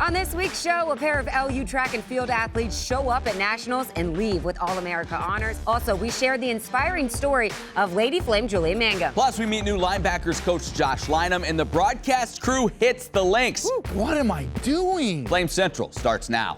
On this week's show, a pair of LU track and field athletes show up at Nationals and leave with All-America honors. Also, we share the inspiring story of Lady Flame Julia Mangum. Plus, we meet new linebackers coach Josh Linam, and the broadcast crew hits the links. Ooh, what am I doing? Flame Central starts now.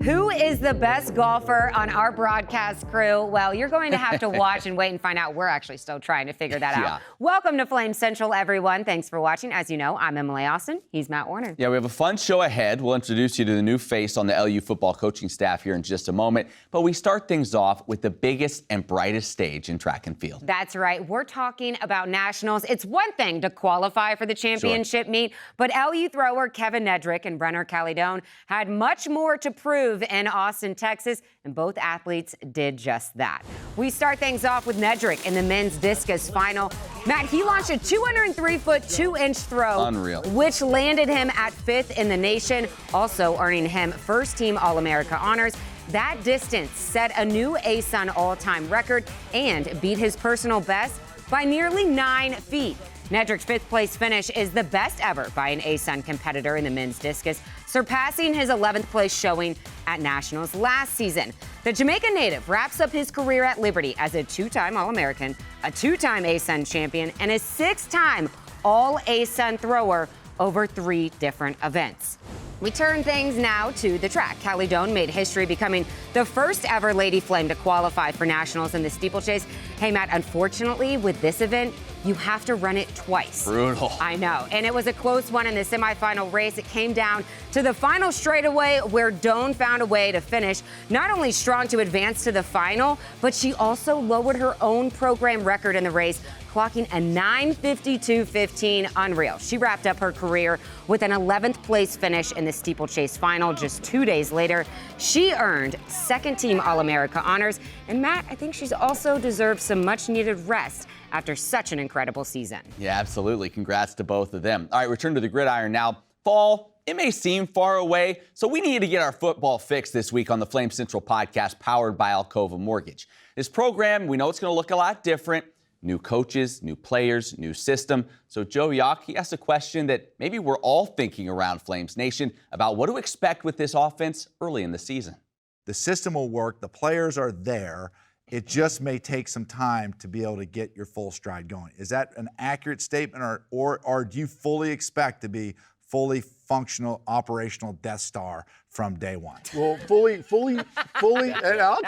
Who is the best golfer on our broadcast crew? Well, you're going to have to watch and wait and find out. We're actually still trying to figure that out. Welcome to Flame Central, everyone. Thanks for watching. As you know, I'm Emily Austin. He's Matt Warner. Yeah, we have a fun show ahead. We'll introduce you to the new face on the LU football coaching staff here in just a moment. But we start things off with the biggest and brightest stage in track and field. That's right. We're talking about Nationals. It's one thing to qualify for the championship meet, but LU thrower Kevin Nedrick and Brenner Calidone had much more to prove in Austin, Texas, and both athletes did just that. We start things off with Nedrick in the men's discus final. Matt, he launched a 203-foot, 2-inch throw, unreal, which landed him at 5th in the nation, also earning him first-team All-America honors. That distance set a new ASUN all-time record and beat his personal best by nearly 9 feet. Nedrick's 5th-place finish is the best ever by an ASUN competitor in the men's discus, surpassing his 11th-place showing at Nationals last season. The Jamaican native wraps up his career at Liberty as a 2-time All-American, a 2-time ASUN champion, and a 6-time All-ASUN thrower over 3 different events. We turn things now to the track. Calidone made history becoming the first ever Lady Flame to qualify for Nationals in the steeplechase. Hey, Matt, unfortunately, with this event, you have to run it twice. Brutal. I know. And it was a close one in the semifinal race. It came down to the final straightaway where Doan found a way to finish, not only strong to advance to the final, but she also lowered her own program record in the race, clocking a 9:52.15. Unreal. She wrapped up her career with an 11th place finish in the steeplechase final just 2 days later. She earned second-team All-America honors. And Matt, I think she's also deserved some much-needed rest after such an incredible season. Yeah, absolutely. Congrats to both of them. All right, return to the gridiron now. Fall, it may seem far away, so we need to get our football fix this week on the Flame Central podcast powered by Alcova Mortgage. This program, we know it's going to look a lot different. New coaches, new players, new system. So Joe Yock, he asked a question that maybe we're all thinking around Flames Nation about what to expect with this offense early in the season. The system will work. The players are there. It just may take some time to be able to get your full stride going. Is that an accurate statement, or do you fully expect to be fully functional, operational Death Star from day one? Well, fully, and I'll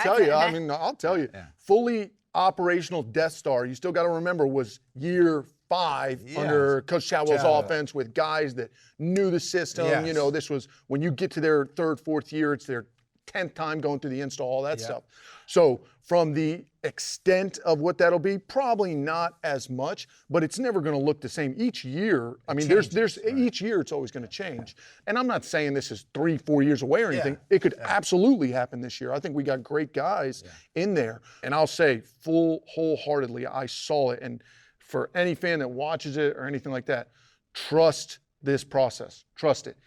tell you, fully operational Death Star, you still got to remember, was year 5 under Coach Chadwell's offense with guys that knew the system. Yes. You know, this was when you get to their 3rd, 4th year, it's their 10th time going through the install, all that stuff. So from the extent of what that'll be, probably not as much, but it's never going to look the same each year. I mean, there's each year it's always going to change. And I'm not saying this is 3-4 years away or anything. It could absolutely happen this year. I think we got great guys in there. And I'll say wholeheartedly, I saw it. And for any fan that watches it or anything like that, trust this process. Trust it.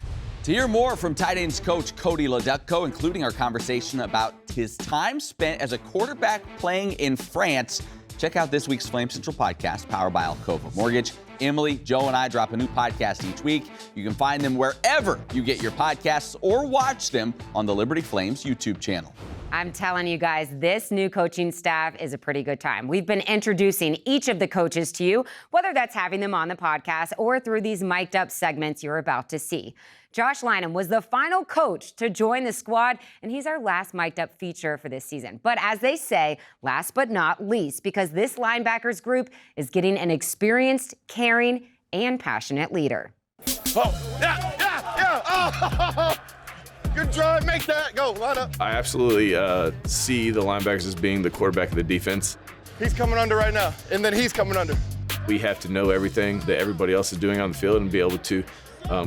To hear more from tight ends coach Cody Leducco, including our conversation about his time spent as a quarterback playing in France, check out this week's Flame Central podcast, powered by Alcova Mortgage. Emily, Joe, and I drop a new podcast each week. You can find them wherever you get your podcasts or watch them on the Liberty Flames YouTube channel. I'm telling you guys, this new coaching staff is a pretty good time. We've been introducing each of the coaches to you, whether that's having them on the podcast or through these mic'd up segments you're about to see. Josh Linam was the final coach to join the squad, and he's our last mic'd up feature for this season. But as they say, last but not least, because this linebackers group is getting an experienced, caring, and passionate leader. Oh. Good drive, make that, go, line up. I absolutely see the linebackers as being the quarterback of the defense. He's coming under right now, and then he's coming under. We have to know everything that everybody else is doing on the field and be able to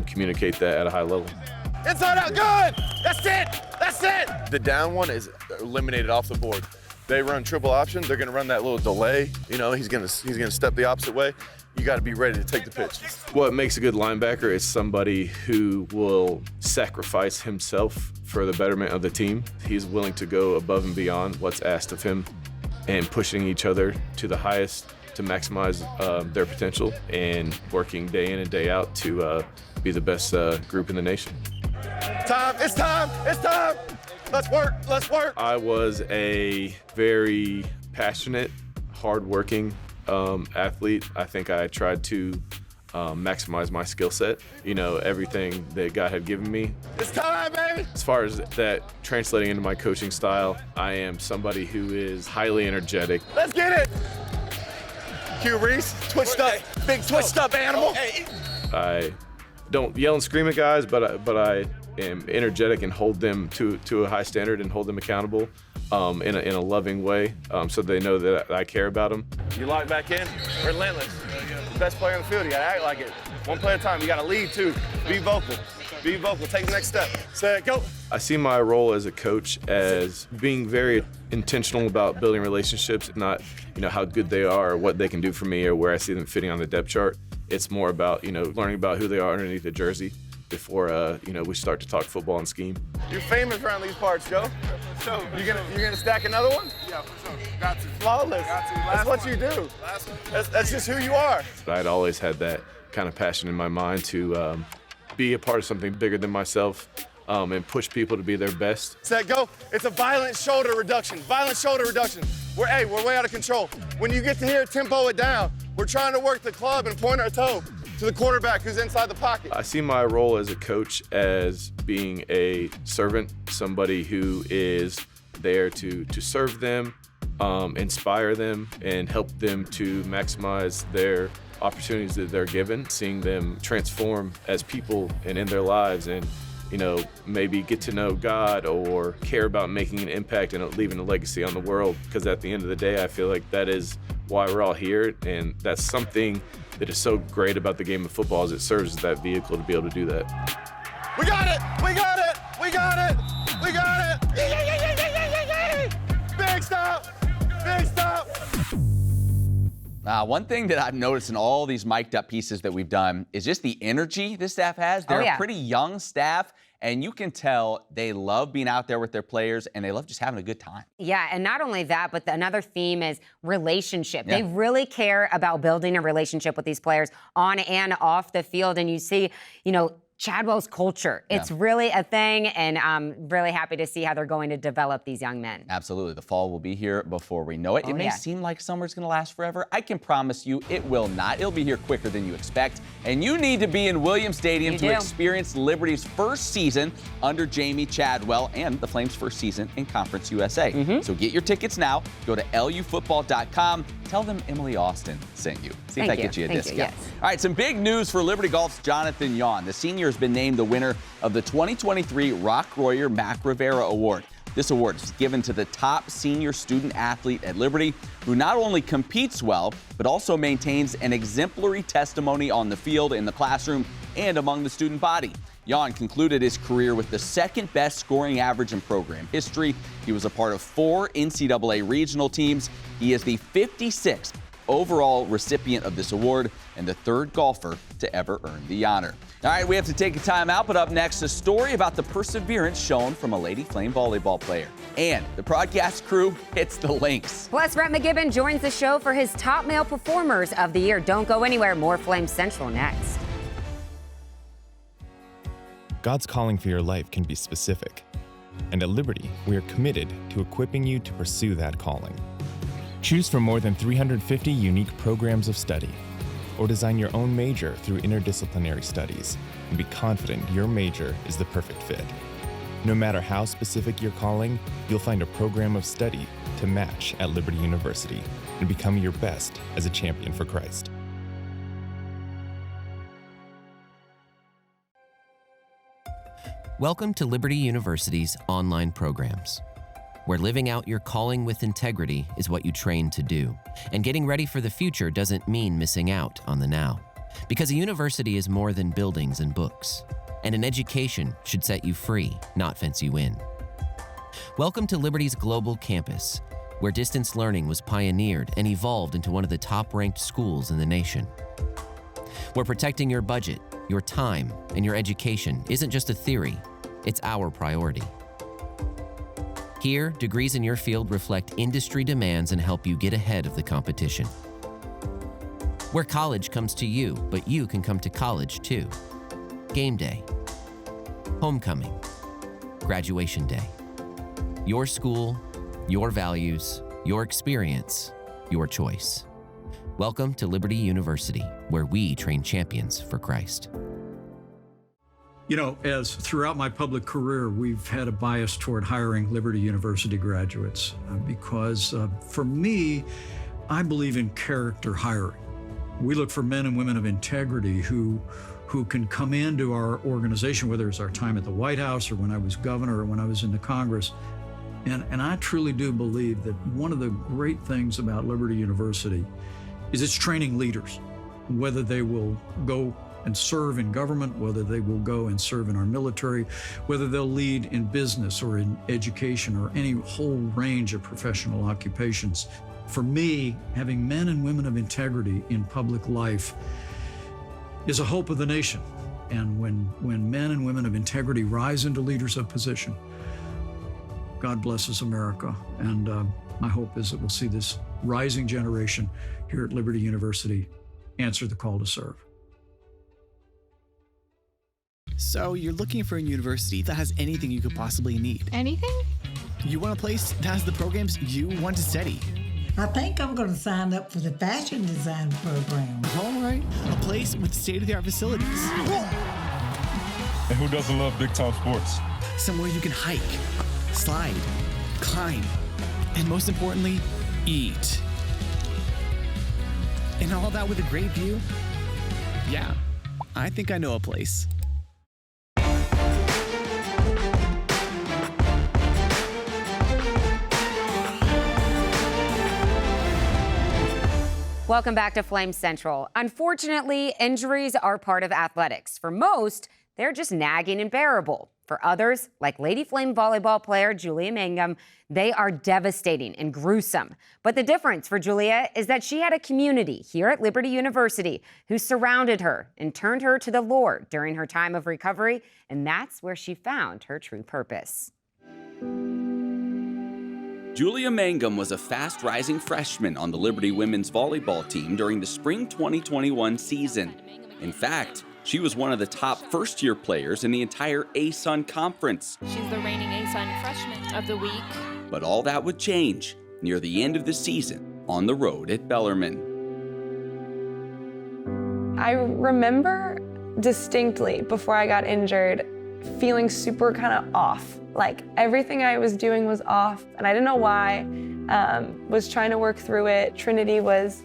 communicate that at a high level. Inside out, good! That's it! The down one is eliminated off the board. They run triple option, they're gonna run that little delay. You know, he's gonna step the opposite way. you got to be ready to take the pitch. What makes a good linebacker is somebody who will sacrifice himself for the betterment of the team. He's willing to go above and beyond what's asked of him and pushing each other to the highest to maximize their potential and working day in and day out to be the best group in the nation. Time, it's time, it's time. Let's work, let's work. I was a very passionate, hardworking athlete. I think I tried to maximize my skill set, everything that God had given me. It's time, baby. As far as that translating into my coaching style, I am somebody who is highly energetic. Let's get it. Q Reese, twitched up, big twitched up animal. I don't yell and scream at guys, but I am energetic and hold them to a high standard and hold them accountable in a loving way, so they know that I care about them. You lock back in, relentless. The best player in the field, you gotta act like it. One play at a time, you gotta lead too. Be vocal, take the next step. Set, go. I see my role as a coach as being very intentional about building relationships, not how good they are or what they can do for me or where I see them fitting on the depth chart. It's more about learning about who they are underneath the jersey before we start to talk football and scheme. You're famous around these parts, Joe. So you gonna stack another one? Yeah, for sure. Got to. Flawless. Got to. That's what you do. That's just who you are. I'd always had that kind of passion in my mind to be a part of something bigger than myself and push people to be their best. Set, go. It's a violent shoulder reduction. Violent shoulder reduction. We're way out of control. When you get to here, tempo it down. We're trying to work the club and point our toe to the quarterback who's inside the pocket. I see my role as a coach as being a servant, somebody who is there to serve them, inspire them, and help them to maximize their opportunities that they're given, seeing them transform as people and in their lives and maybe get to know God or care about making an impact and leaving a legacy on the world. Because at the end of the day, I feel like that is why we're all here, and that's something that is so great about the game of football is it serves as that vehicle to be able to do that. We got it! We got it! We got it! We got it! Big stop! Big stop! One thing that I've noticed in all these mic'd up pieces that we've done is just the energy this staff has. They're a pretty young staff, and you can tell they love being out there with their players, and they love just having a good time. Yeah, and not only that, but another theme is relationship. Yeah. They really care about building a relationship with these players on and off the field, and you see, Chadwell's culture. It's really a thing, and I'm really happy to see how they're going to develop these young men. Absolutely. The fall will be here before we know it. It may seem like summer's going to last forever. I can promise you it will not. It'll be here quicker than you expect. And you need to be in Williams Stadium to experience Liberty's first season under Jamie Chadwell and the Flames' first season in Conference USA. So get your tickets now. Go to lufootball.com. Tell them Emily Austin sent you. See if that gets you a discount. Yes. All right, some big news for Liberty Golf's Jonathan Yawn. The senior has been named the winner of the 2023 Rock Royer Mac Rivera Award. This award is given to the top senior student athlete at Liberty who not only competes well, but also maintains an exemplary testimony on the field, in the classroom, and among the student body. Yawn concluded his career with the second best scoring average in program history. He was a part of 4 NCAA regional teams. He is the 56th overall recipient of this award and the 3rd golfer to ever earn the honor. All right, we have to take a time out, but up next, a story about the perseverance shown from a Lady Flame volleyball player. And the broadcast crew hits the links. Plus, Rhett McGibbon joins the show for his top male performers of the year. Don't go anywhere. More Flame Central next. God's calling for your life can be specific. And at Liberty, we are committed to equipping you to pursue that calling. Choose from more than 350 unique programs of study, or design your own major through interdisciplinary studies, and be confident your major is the perfect fit. No matter how specific your calling, you'll find a program of study to match at Liberty University and become your best as a champion for Christ. Welcome to Liberty University's online programs, where living out your calling with integrity is what you train to do. And getting ready for the future doesn't mean missing out on the now. Because a university is more than buildings and books. And an education should set you free, not fence you in. Welcome to Liberty's global campus, where distance learning was pioneered and evolved into one of the top-ranked schools in the nation. Where protecting your budget, your time, and your education isn't just a theory, it's our priority. Here, degrees in your field reflect industry demands and help you get ahead of the competition. Where college comes to you, but you can come to college too. Game day, homecoming, graduation day. Your school, your values, your experience, your choice. Welcome to Liberty University, where we train champions for Christ. You know, as throughout my public career, we've had a bias toward hiring Liberty University graduates because for me, I believe in character hiring. We look for men and women of integrity who can come into our organization, whether it's our time at the White House or when I was governor or when I was in the Congress. And I truly do believe that one of the great things about Liberty University is it's training leaders, whether they will go and serve in government, whether they will go and serve in our military, whether they'll lead in business or in education or any whole range of professional occupations. For me, having men and women of integrity in public life is a hope of the nation. And when men and women of integrity rise into leaders of position, God blesses America. And my hope is that we'll see this rising generation here at Liberty University answer the call to serve. So you're looking for a university that has anything you could possibly need. Anything? You want a place that has the programs you want to study. I think I'm going to sign up for the fashion design program. All right, a place with state-of-the-art facilities. And who doesn't love big-time sports? Somewhere you can hike, slide, climb, and most importantly, eat. And all that with a great view? Yeah, I think I know a place. Welcome back to Flame Central. Unfortunately, injuries are part of athletics. For most, they're just nagging and bearable. For others, like Lady Flame volleyball player Julia Mangum, they are devastating and gruesome. But the difference for Julia is that she had a community here at Liberty University who surrounded her and turned her to the Lord during her time of recovery, and that's where she found her true purpose. Julia Mangum was a fast-rising freshman on the Liberty women's volleyball team during the spring 2021 season. In fact, she was one of the top first-year players in the entire ASUN conference. She's the reigning ASUN freshman of the week. But all that would change near the end of the season on the road at Bellarmine. I remember distinctly before I got injured feeling super kind of off. Like everything I was doing was off and I didn't know why. Was trying to work through it. Trinity was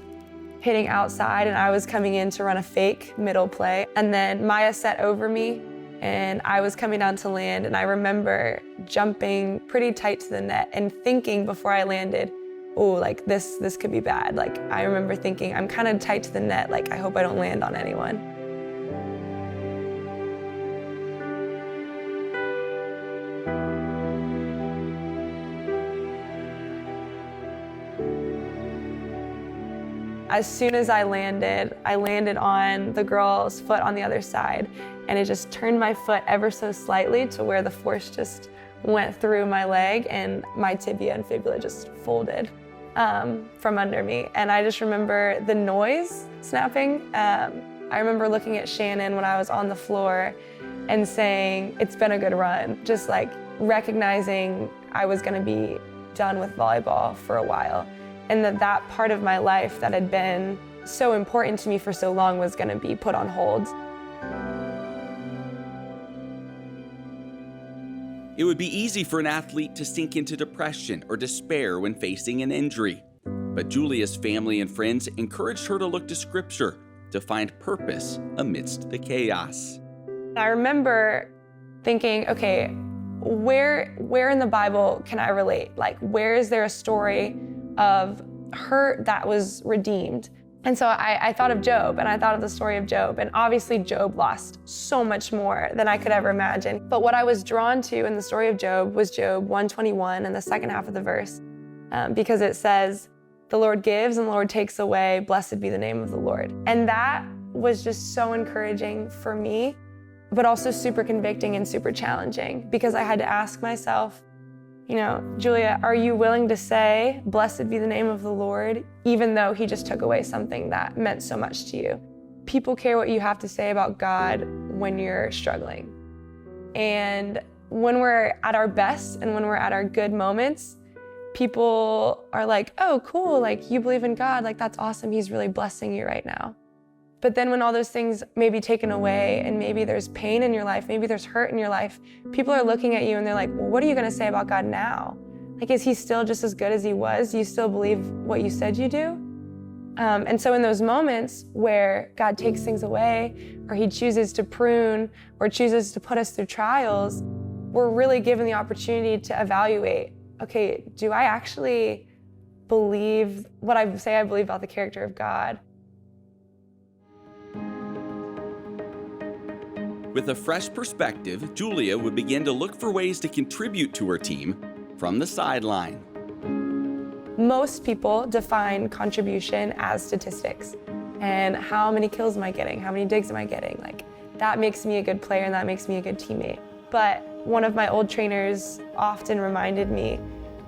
hitting outside and I was coming in to run a fake middle play. And then Maya set over me and I was coming down to land and I remember jumping pretty tight to the net and thinking before I landed, oh, like this could be bad. Like I remember thinking, I'm kind of tight to the net, like I hope I don't land on anyone. As soon as I landed on the girl's foot on the other side, and it just turned my foot ever so slightly to where the force just went through my leg and my tibia and fibula just folded from under me. And I just remember the noise snapping. I remember looking at Shannon when I was on the floor and saying, it's been a good run. Just like recognizing I was gonna be done with volleyball for a while. And that part of my life that had been so important to me for so long was going to be put on hold. It would be easy for an athlete to sink into depression or despair when facing an injury. But Julia's family and friends encouraged her to look to Scripture to find purpose amidst the chaos. I remember thinking, okay, where in the Bible can I relate? Like, where is there a story of hurt that was redeemed? And so I thought of Job, and I thought of the story of Job, and obviously Job lost so much more than I could ever imagine. But what I was drawn to in the story of Job was Job 121 and the second half of the verse. because it says, "The Lord gives and the Lord takes away. Blessed be the name of the Lord." And that was just so encouraging for me, but also super convicting and super challenging, because I had to ask myself, Julia, are you willing to say, "Blessed be the name of the Lord," even though he just took away something that meant so much to you? People care what you have to say about God when you're struggling. And when we're at our best and when we're at our good moments, people are like, "Oh, cool, like you believe in God, like that's awesome, he's really blessing you right now." But then when all those things may be taken away and maybe there's pain in your life, maybe there's hurt in your life, people are looking at you and they're like, "Well, what are you gonna say about God now? Like, is he still just as good as he was? Do you still believe what you said you do?" And so in those moments where God takes things away, or he chooses to prune, or chooses to put us through trials, we're really given the opportunity to evaluate, okay, do I actually believe what I say I believe about the character of God? With a fresh perspective, Julia would begin to look for ways to contribute to her team from the sideline. Most people define contribution as statistics. And how many kills am I getting? How many digs am I getting? Like, that makes me a good player and that makes me a good teammate. But one of my old trainers often reminded me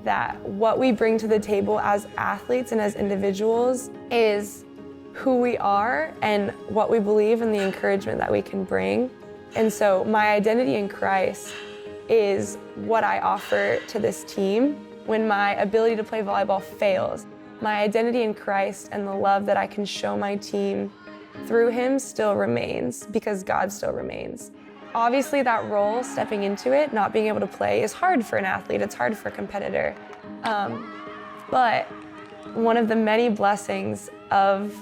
that what we bring to the table as athletes and as individuals is who we are and what we believe and the encouragement that we can bring. And so my identity in Christ is what I offer to this team when my ability to play volleyball fails. My identity in Christ and the love that I can show my team through him still remains, because God still remains. Obviously that role, stepping into it, not being able to play, is hard for an athlete, it's hard for a competitor. But one of the many blessings of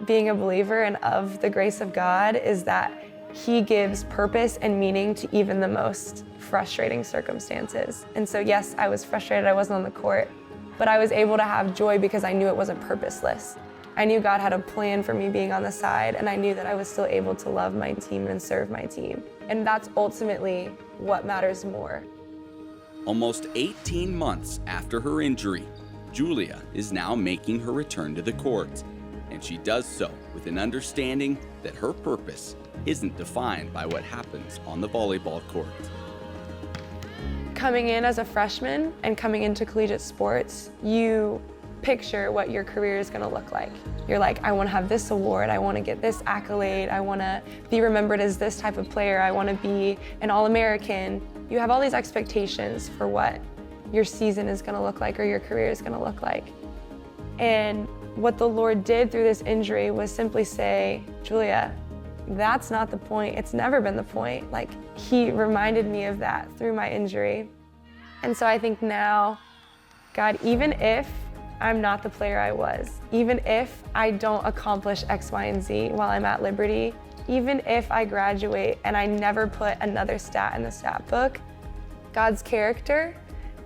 being a believer and of the grace of God is that he gives purpose and meaning to even the most frustrating circumstances. And so yes, I was frustrated I wasn't on the court, but I was able to have joy because I knew it wasn't purposeless. I knew God had a plan for me being on the side, and I knew that I was still able to love my team and serve my team. And that's ultimately what matters more. Almost 18 months after her injury, Julia is now making her return to the court. And she does so with an understanding that her purpose isn't defined by what happens on the volleyball court. Coming in as a freshman and coming into collegiate sports, you picture what your career is going to look like. You're like, I want to have this award, I want to get this accolade, I want to be remembered as this type of player, I want to be an All-American. You have all these expectations for what your season is going to look like or your career is going to look like. And what the Lord did through this injury was simply say, Julia, that's not the point. It's never been the point. Like, he reminded me of that through my injury. And so I think now, God, even if I'm not the player I was, even if I don't accomplish X, Y, and Z while I'm at Liberty, even if I graduate and I never put another stat in the stat book, God's character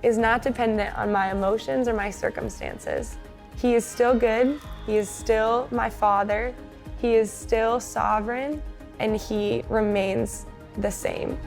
is not dependent on my emotions or my circumstances. He is still good, he is still my Father, he is still sovereign, and he remains the same.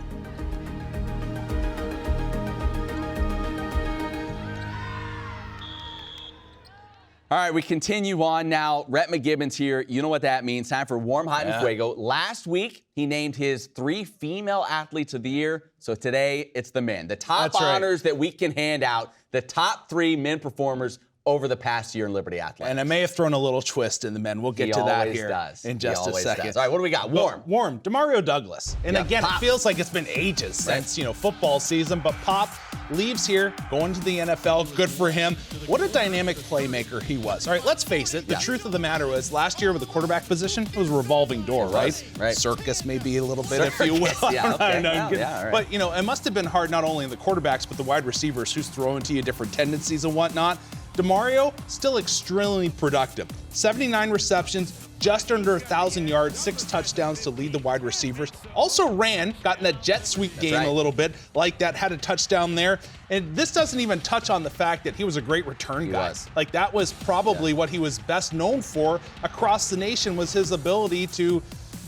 All right, we continue on now. Rhett McGibbon's here. You know what that means. Time for Warm, Hot, and Fuego. Last week, he named his 3 female athletes of the year. So today, it's the men. The top honors that we can hand out, the top 3 men performers over the past year in Liberty Athletics. And I may have thrown a little twist in the men. We'll get to that here in just a second. All right, what do we got? Warm. Demario Douglas. And again, Pop. It feels like it's been ages since, football season, but Pop leaves here, going to the NFL. Good for him. What a dynamic playmaker he was. All right, let's face it. The truth of the matter was last year with the quarterback position, it was a revolving door, right? Circus maybe a little bit, if you will. But, it must have been hard not only in the quarterbacks, but the wide receivers who's throwing to you different tendencies and whatnot. Demario, still extremely productive. 79 receptions, just under 1,000 yards, 6 touchdowns to lead the wide receivers. Also got in that jet sweep game a little bit, like that, had a touchdown there. And this doesn't even touch on the fact that he was a great return guy. Like, that was probably what he was best known for across the nation, was his ability to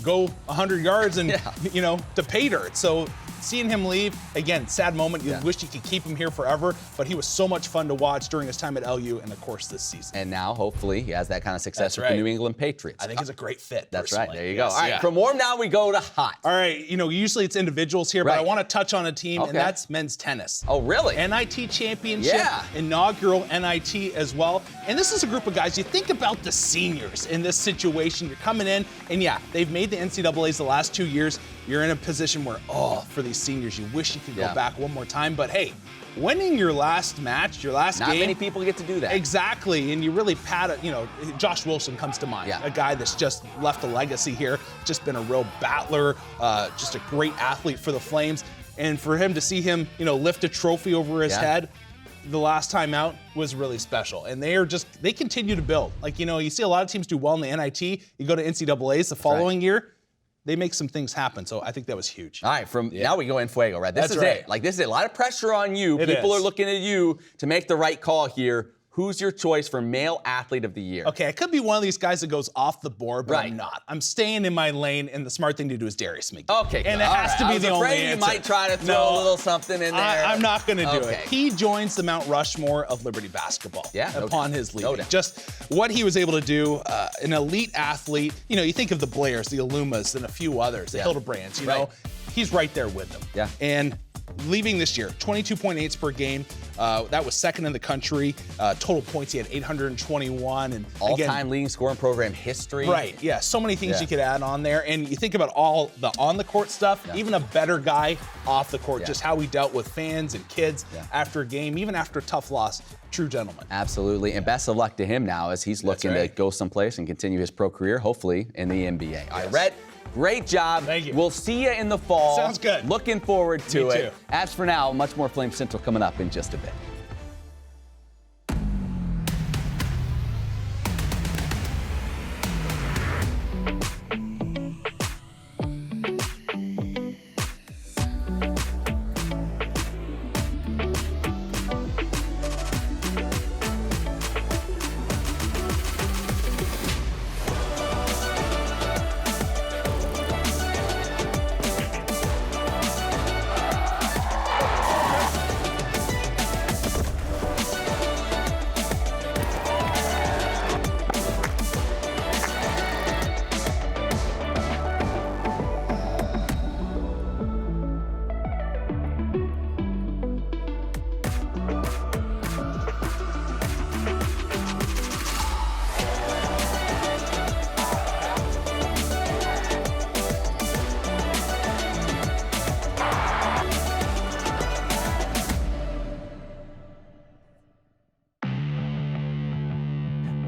go 100 yards and, to pay dirt. So seeing him leave, again, sad moment. You wish you could keep him here forever, but he was so much fun to watch during his time at LU and, of course, this season. And now, hopefully, he has that kind of success with the New England Patriots. I think he's a great fit. That's personally. right. There you go. All right, from warm now we go to hot. All right, usually it's individuals here, but I want to touch on a team, and that's men's tennis. Oh, really? NIT championship, inaugural NIT as well. And this is a group of guys, you think about the seniors in this situation. You're coming in, and they've made the NCAAs the last 2 years. You're in a position where, for these seniors, you wish you could go back one more time. But hey, winning your last match, your last game. Not many people get to do that. Exactly, and you really pat it. Josh Wilson comes to mind. A guy that's just left a legacy here, just been a real battler, just a great athlete for the Flames. And for him to see him, lift a trophy over his head the last time out was really special. And they continue to build. Like, you see a lot of teams do well in the NIT. You go to NCAAs the following year, they make some things happen. So I think that was huge. All right, now we go in fuego, right? This is it. Like, this is a lot of pressure on you. People are looking at you to make the right call here. Who's your choice for Male Athlete of the Year? Okay, I could be one of these guys that goes off the board, but I'm not. I'm staying in my lane, and the smart thing to do is Darius McGee. Okay, and it has to be the only answer. You might try to throw a little something in there. I'm not going to do it. He joins the Mount Rushmore of Liberty basketball upon his leaving. Just what he was able to do, an elite athlete. You think of the Blairs, the Alumas, and a few others, the Hildebrands, he's right there with them. Yeah. And leaving this year, 22.8 per game. That was second in the country. Total points, he had 821. And all-time leading scoring program history. Right, yeah. So many things you could add on there. And you think about all the on-the-court stuff, even a better guy off the court, just how he dealt with fans and kids after a game, even after a tough loss. True gentleman. Absolutely. And best of luck to him now as he's looking to go someplace and continue his pro career, hopefully in the NBA. All right, Rhett, great job. Thank you. We'll see you in the fall. Sounds good. Looking forward to Me it. too. As for now, much more Flame Central coming up in just a bit.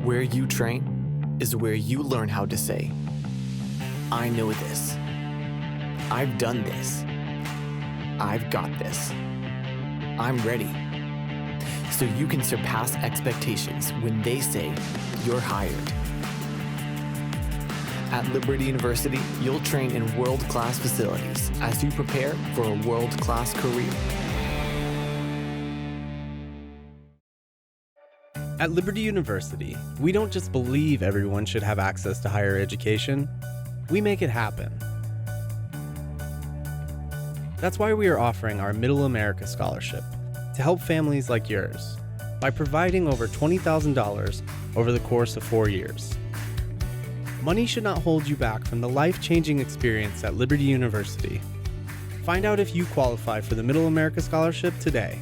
Where you train is where you learn how to say, I know this. I've done this. I've got this. I'm ready. So you can surpass expectations when they say you're hired. At Liberty University, you'll train in world-class facilities as you prepare for a world-class career. At Liberty University, we don't just believe everyone should have access to higher education, we make it happen. That's why we are offering our Middle America Scholarship to help families like yours by providing over $20,000 over the course of 4 years. Money should not hold you back from the life-changing experience at Liberty University. Find out if you qualify for the Middle America Scholarship today.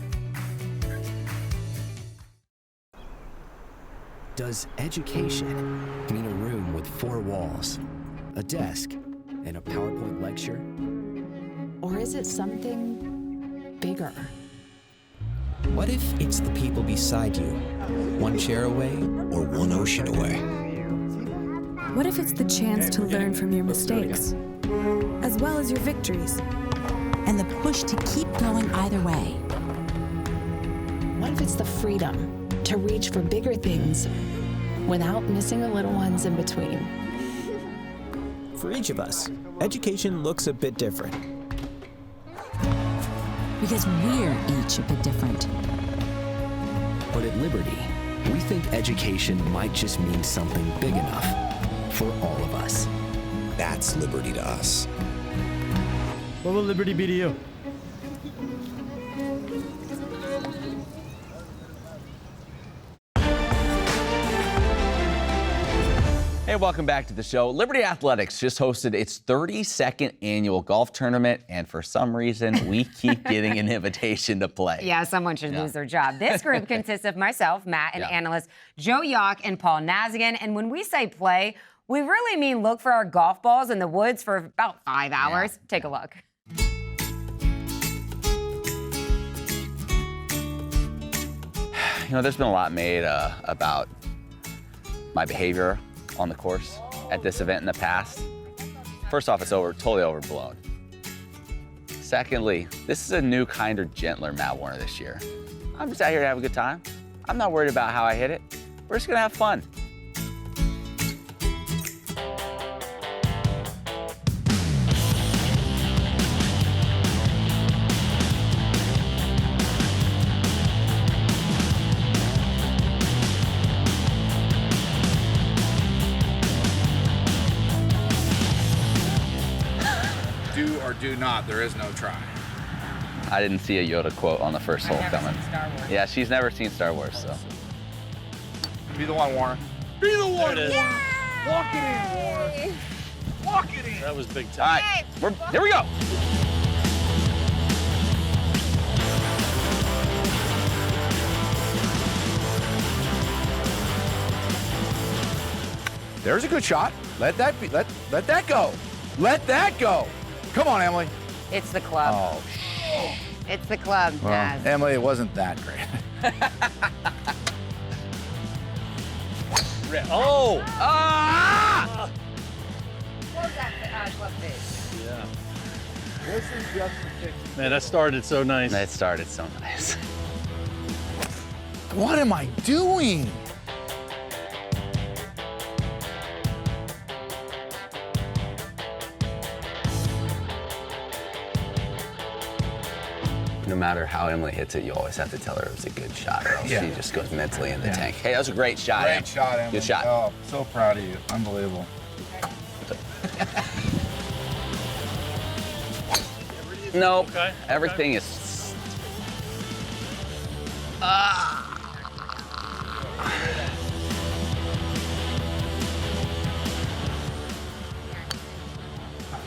Does education mean a room with 4 walls, a desk, and a PowerPoint lecture? Or is it something bigger? What if it's the people beside you, 1 chair away or 1 ocean away? What if it's the chance to learn from your mistakes, as well as your victories? And the push to keep going either way. What if it's the freedom to reach for bigger things without missing the little ones in between? For each of us, education looks a bit different. Because we're each a bit different. But at Liberty, we think education might just mean something big enough for all of us. That's Liberty to us. What will Liberty be to you? Hey, welcome back to the show. Liberty Athletics just hosted its 32nd annual golf tournament, and for some reason, we keep getting an invitation to play. Yeah, someone should lose their job. This group consists of myself, Matt, and analysts Joe Yock and Paul Nazigan. And when we say play, we really mean look for our golf balls in the woods for about 5 hours. Take a look. You know, there's been a lot made about my behavior on the course at this event in the past. First off, it's totally overblown. Secondly, this is a new, kinder, gentler Matt Warner this year. I'm just out here to have a good time. I'm not worried about how I hit it. We're just gonna have fun. Do not, there is no try. I didn't see a Yoda quote on the first hole coming. Yeah, she's never seen Star Wars, so. Be the one, Warner. Be the one! There it is. Walk it in, Warner. Walk it in. That was big All time. right, here we go. There's a good shot. Let that go. Let that go. Come on, Emily. It's the club. Oh, It's the club, well, Naz. Emily, it wasn't that great. Oh! Ah! What was that club face? Yeah. This is just ridiculous. Man, that started so nice. That started so nice. What am I doing? No matter how Emily hits it, you always have to tell her it was a good shot, or else she just goes mentally in the tank. Hey, that was a great shot. Great shot, Emily. Good shot. Oh, so proud of you. Unbelievable. Nope. Everything is.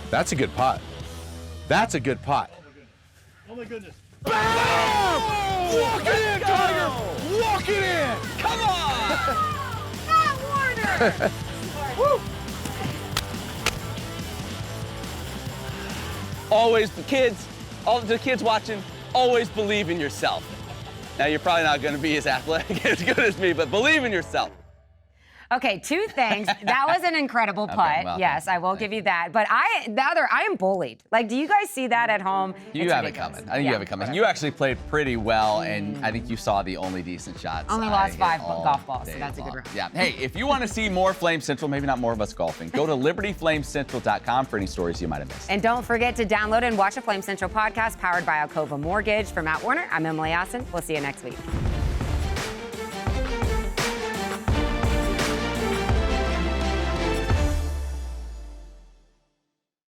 That's a good putt. That's a good putt. Oh my goodness. Bam! Walk it in, Tiger! Walk it in! Come on! Matt Warner! Woo! Always, all the kids watching, always believe in yourself. Now, you're probably not going to be as athletic as good as me, but believe in yourself. Okay, two things. That was an incredible putt. well, yes, I will give you that. But I am bullied. Like, do you guys see that at home? You have it coming. I think you have it coming. You actually played pretty well, and I think you saw the only decent shots. Only lost 5 golf balls, so that's a good round. Yeah. Hey, if you want to see more Flame Central, maybe not more of us golfing, go to libertyflamecentral.com for any stories you might have missed. And don't forget to download and watch a Flame Central podcast powered by Alcova Mortgage. For Matt Warner, I'm Emily Austin. We'll see you next week.